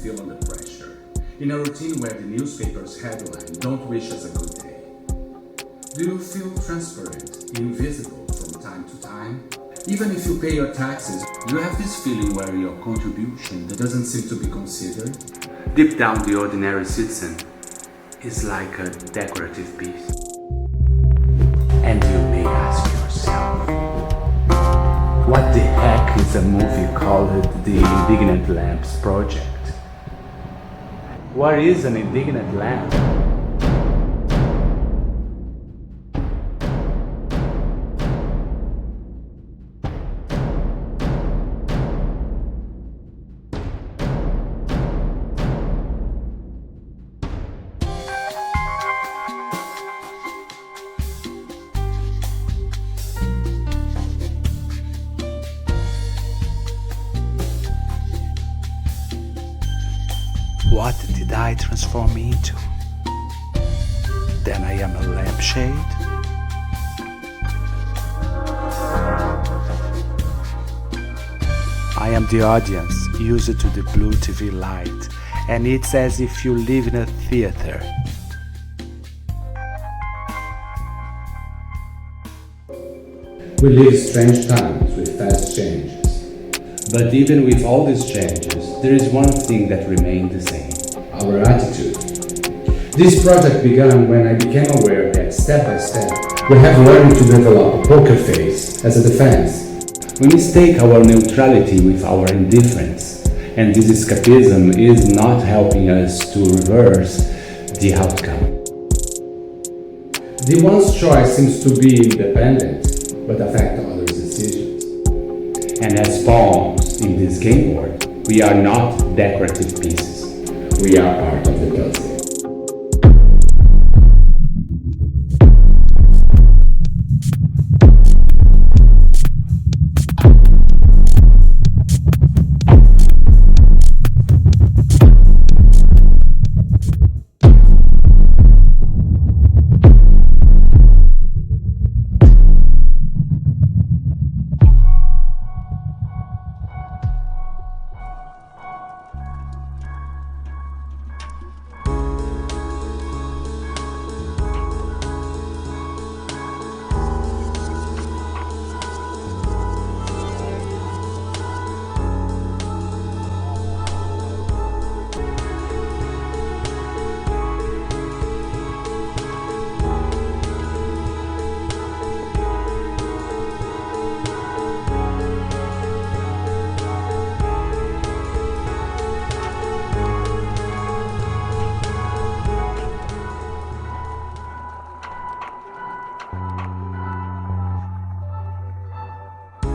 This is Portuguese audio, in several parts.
feel under pressure, in a routine where the newspaper's headline don't wish us a good day? Do you feel transparent, invisible from time to time? Even if you pay your taxes, do you have this feeling where your contribution doesn't seem to be considered? Deep down, the ordinary citizen is like a decorative piece. And you may ask yourself, what the heck is a movie called The Indignant Lamps Project? What is an indignant lamp? What did I transform me into? Then I am a lampshade? I am the audience used to the blue TV light, and it's as if you live in a theater. We live strange times with fast changes. But even with all these changes, there is one thing that remained the same: our attitude. This project began when I became aware that step by step, we have learned to develop a poker face as a defense. We mistake our neutrality with our indifference, and this escapism is not helping us to reverse the outcome. The one's choice seems to be independent, but affect others' decisions. And as pawns in this game board, we are not decorative pieces. We are part of the puzzle.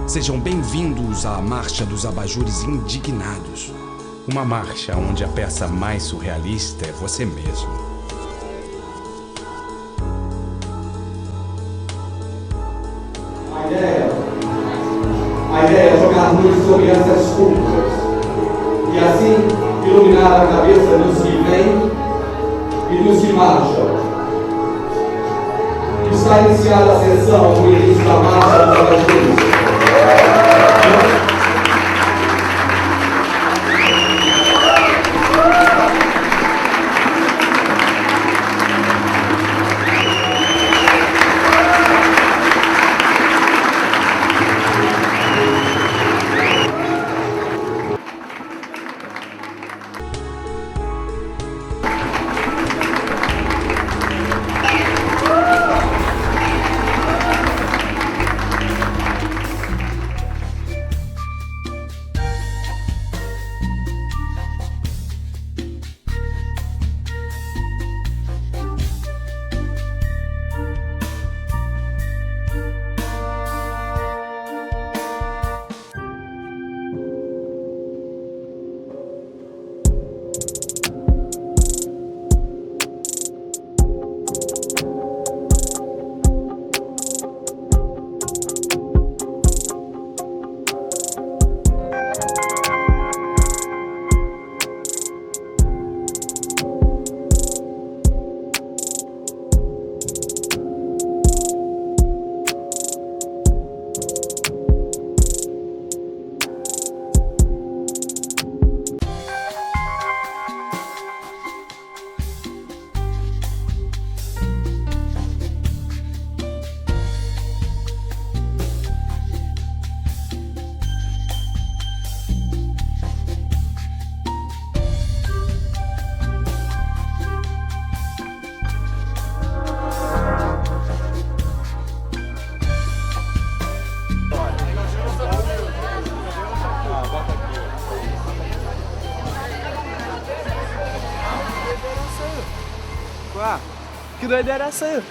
Sejam bem-vindos à Marcha dos Abajures Indignados. Uma marcha onde a peça mais surrealista é você mesmo. A ideia é jogar luz sobre essas culpas e assim iluminar a cabeça dos que vêm e dos que marcham. Está iniciada a sessão no início da Marcha dos Abajures. Que doideira é essa aí?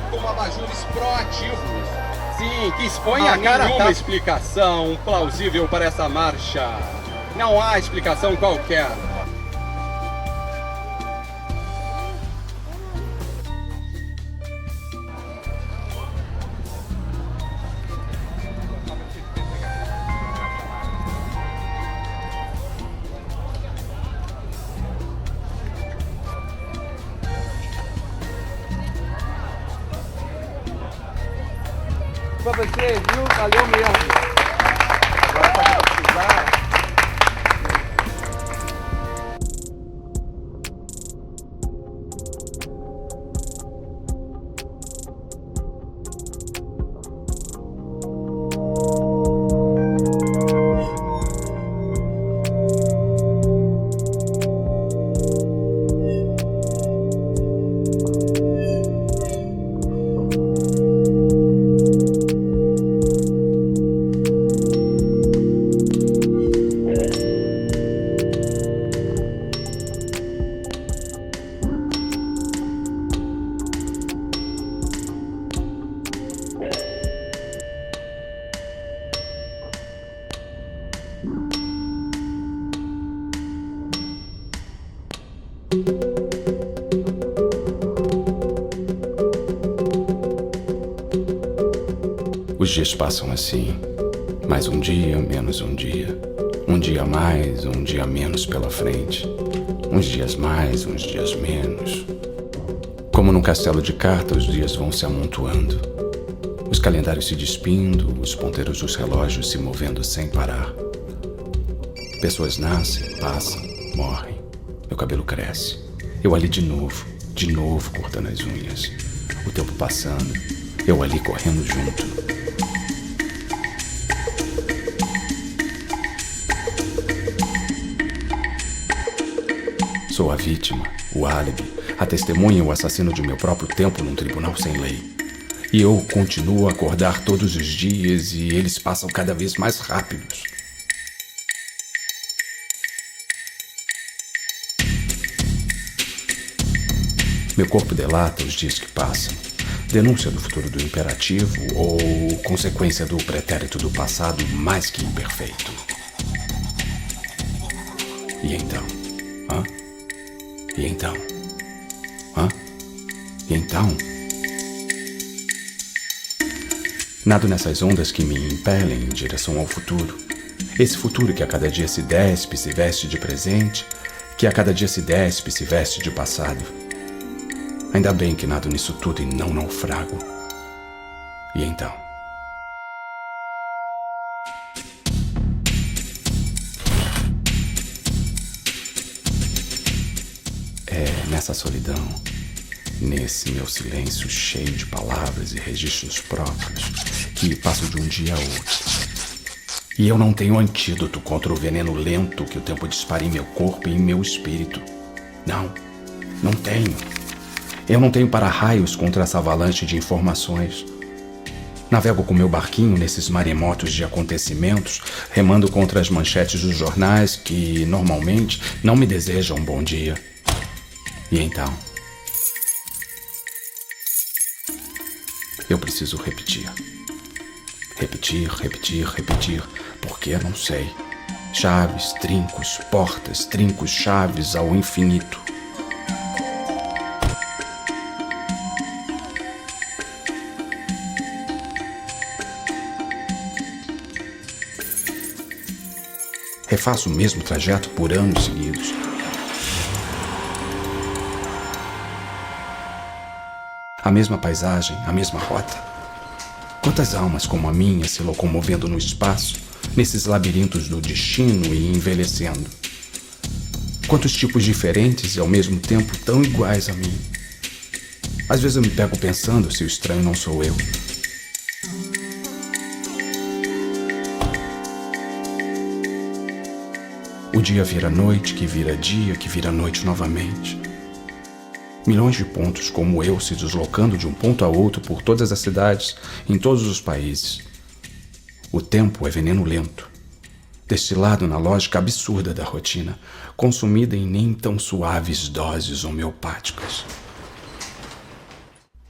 Como abajures proativos. Sim, que expõe a cara nenhuma explicação plausível para essa marcha. Não há explicação qualquer. Pra você, viu? Valeu mesmo. Agora pode precisar. Os dias passam assim, mais um dia, menos um dia. Um dia mais, um dia menos pela frente. Uns dias mais, uns dias menos. Como num castelo de cartas, os dias vão se amontoando. Os calendários se despindo, os ponteiros dos relógios se movendo sem parar. Pessoas nascem, passam, morrem. Meu cabelo cresce. Eu ali de novo cortando as unhas. O tempo passando, eu ali correndo junto. Sou a vítima, o álibi, a testemunha e o assassino de meu próprio tempo num tribunal sem lei. E eu continuo a acordar todos os dias e eles passam cada vez mais rápidos. Meu corpo delata os dias que passam. Denúncia do futuro do imperativo ou consequência do pretérito do passado mais que imperfeito. E então? Hã? E então? Hã? E então? Nado nessas ondas que me impelem em direção ao futuro. Esse futuro que a cada dia se despe, se veste de presente, que a cada dia se despe, se veste de passado. Ainda bem que nado nisso tudo e não naufrago. E então? Nessa solidão, nesse meu silêncio cheio de palavras e registros próprios, que passo de um dia a outro. E eu não tenho antídoto contra o veneno lento que o tempo dispara em meu corpo e em meu espírito. Não tenho. Eu não tenho para-raios contra essa avalanche de informações. Navego com meu barquinho nesses maremotos de acontecimentos, remando contra as manchetes dos jornais que, normalmente, não me desejam um bom dia. E então? Eu preciso repetir. Repetir, porque eu não sei. Chaves, trincos, portas, trincos, chaves ao infinito. Refaço o mesmo trajeto por anos seguidos. A mesma paisagem, a mesma rota. Quantas almas como a minha se locomovendo no espaço, nesses labirintos do destino e envelhecendo. Quantos tipos diferentes e ao mesmo tempo tão iguais a mim. Às vezes eu me pego pensando se o estranho não sou eu. O dia vira noite, que vira dia, que vira noite novamente. Milhões de pontos como eu se deslocando de um ponto a outro por todas as cidades, em todos os países. O tempo é veneno lento, destilado na lógica absurda da rotina, consumida em nem tão suaves doses homeopáticas.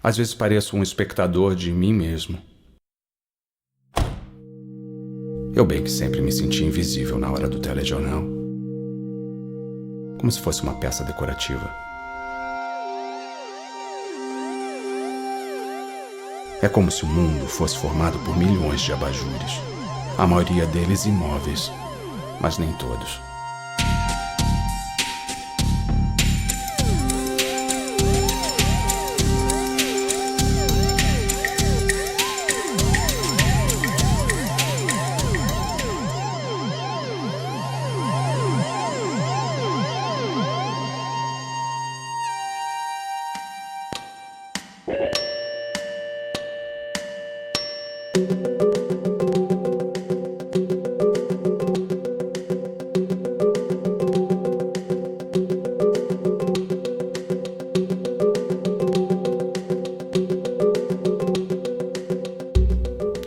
Às vezes pareço um espectador de mim mesmo. Eu bem que sempre me senti invisível na hora do telejornal, como se fosse uma peça decorativa. É como se o mundo fosse formado por milhões de abajures, a maioria deles imóveis, mas nem todos.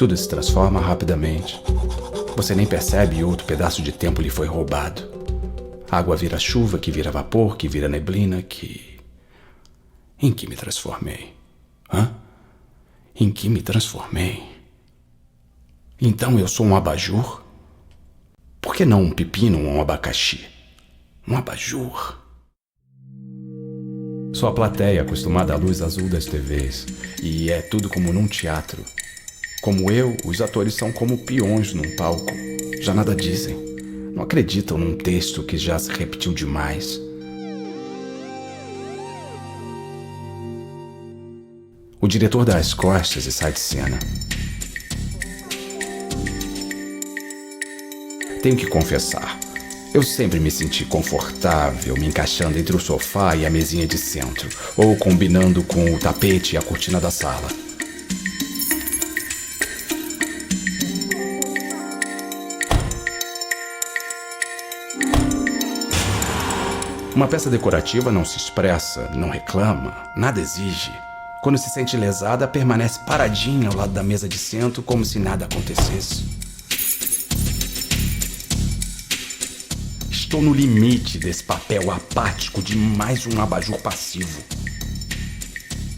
Tudo se transforma rapidamente. Você nem percebe e outro pedaço de tempo lhe foi roubado. A água vira chuva, que vira vapor, que vira neblina, que... Em que me transformei? Hã? Em que me transformei? Então eu sou um abajur? Por que não um pepino ou um abacaxi? Um abajur. Sou a plateia acostumada à luz azul das TVs. E é tudo como num teatro. Como eu, os atores são como peões num palco. Já nada dizem. Não acreditam num texto que já se repetiu demais. O diretor dá as costas e sai de cena. Tenho que confessar, eu sempre me senti confortável me encaixando entre o sofá e a mesinha de centro, ou combinando com o tapete e a cortina da sala. Uma peça decorativa não se expressa, não reclama, nada exige. Quando se sente lesada, permanece paradinha ao lado da mesa de centro como se nada acontecesse. Estou no limite desse papel apático de mais um abajur passivo.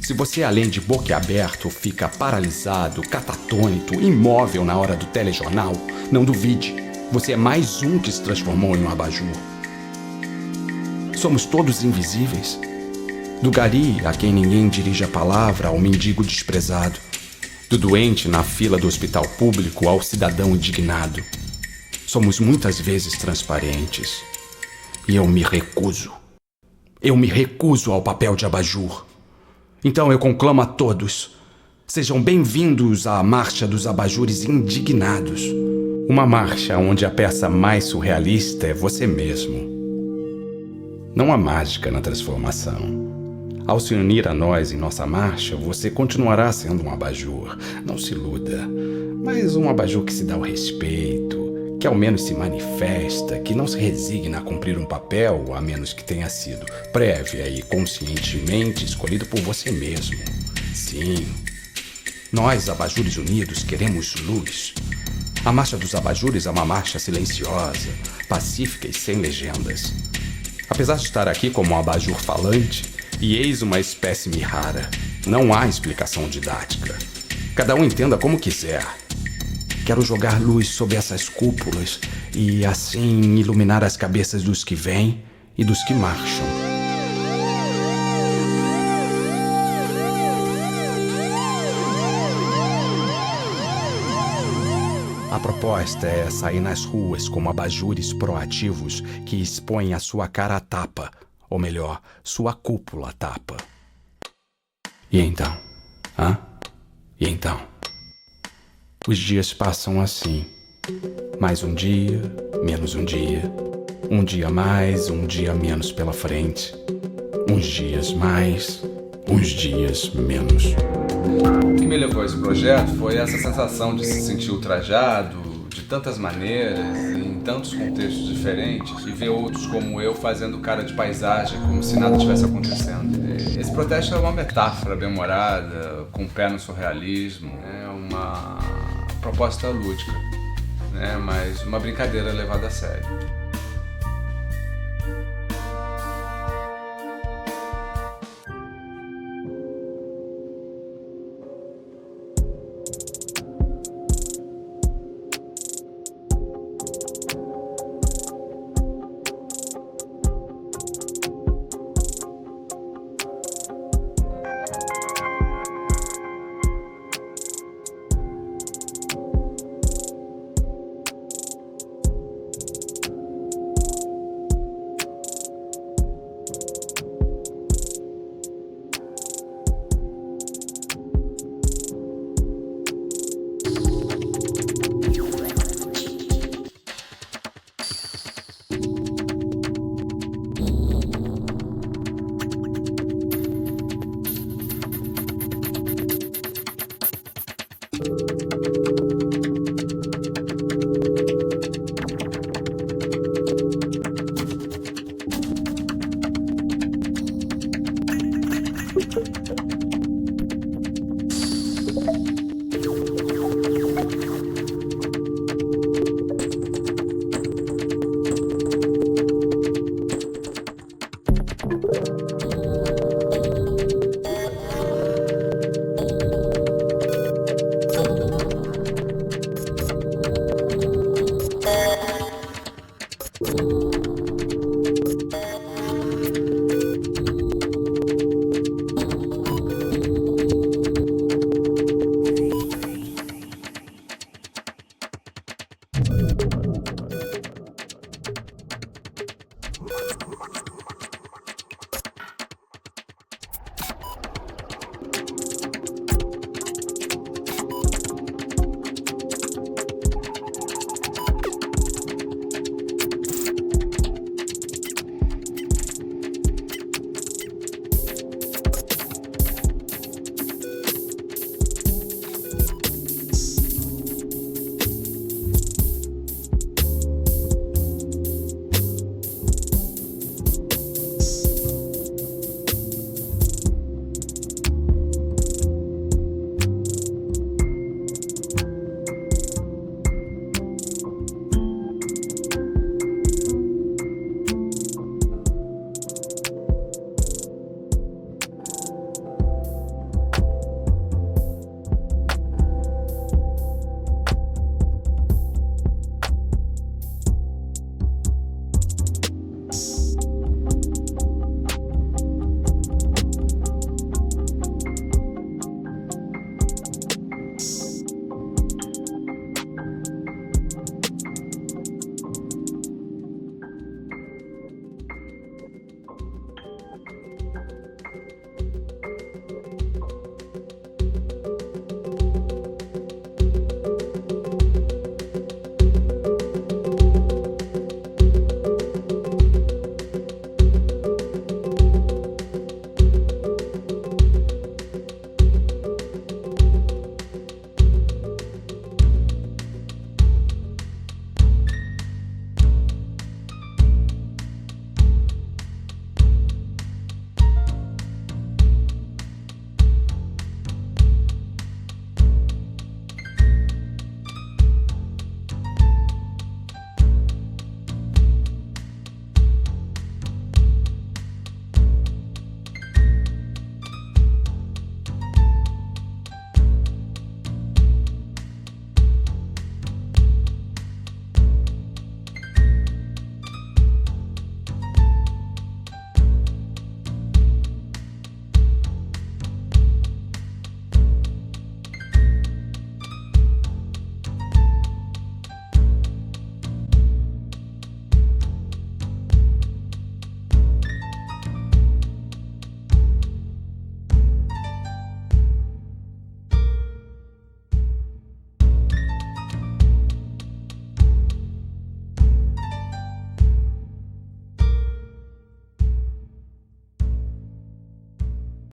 Se você, além de boquiaberto, fica paralisado, catatônico, imóvel na hora do telejornal, não duvide, você é mais um que se transformou em um abajur. Somos todos invisíveis. Do gari, a quem ninguém dirige a palavra, ao mendigo desprezado. Do doente na fila do hospital público ao cidadão indignado. Somos muitas vezes transparentes. E eu me recuso. Eu me recuso ao papel de abajur. Então eu conclamo a todos: sejam bem-vindos à Marcha dos Abajures Indignados. Uma marcha onde a peça mais surrealista é você mesmo. Não há mágica na transformação. Ao se unir a nós em nossa marcha, você continuará sendo um abajur. Não se iluda, mas um abajur que se dá o respeito, que ao menos se manifesta, que não se resigna a cumprir um papel, a menos que tenha sido prévia e conscientemente escolhido por você mesmo. Sim, nós, abajures unidos, queremos luz. A Marcha dos Abajures é uma marcha silenciosa, pacífica e sem legendas. Apesar de estar aqui como um abajur falante, e eis uma espécime rara, não há explicação didática. Cada um entenda como quiser. Quero jogar luz sob essas cúpulas e assim iluminar as cabeças dos que vêm e dos que marcham. A proposta é sair nas ruas como abajures proativos que expõem a sua cara à tapa, ou melhor, sua cúpula à tapa. E então? Hã? E então? Os dias passam assim. Mais um dia, menos um dia. Um dia mais, um dia menos pela frente. Uns dias mais, uns dias menos. O que me levou a esse projeto foi essa sensação de se sentir ultrajado de tantas maneiras, em tantos contextos diferentes, e ver outros como eu fazendo cara de paisagem como se nada tivesse acontecendo. Esse protesto é uma metáfora bem-humorada, com o pé no surrealismo, é uma proposta lúdica, né? Mas uma brincadeira levada a sério.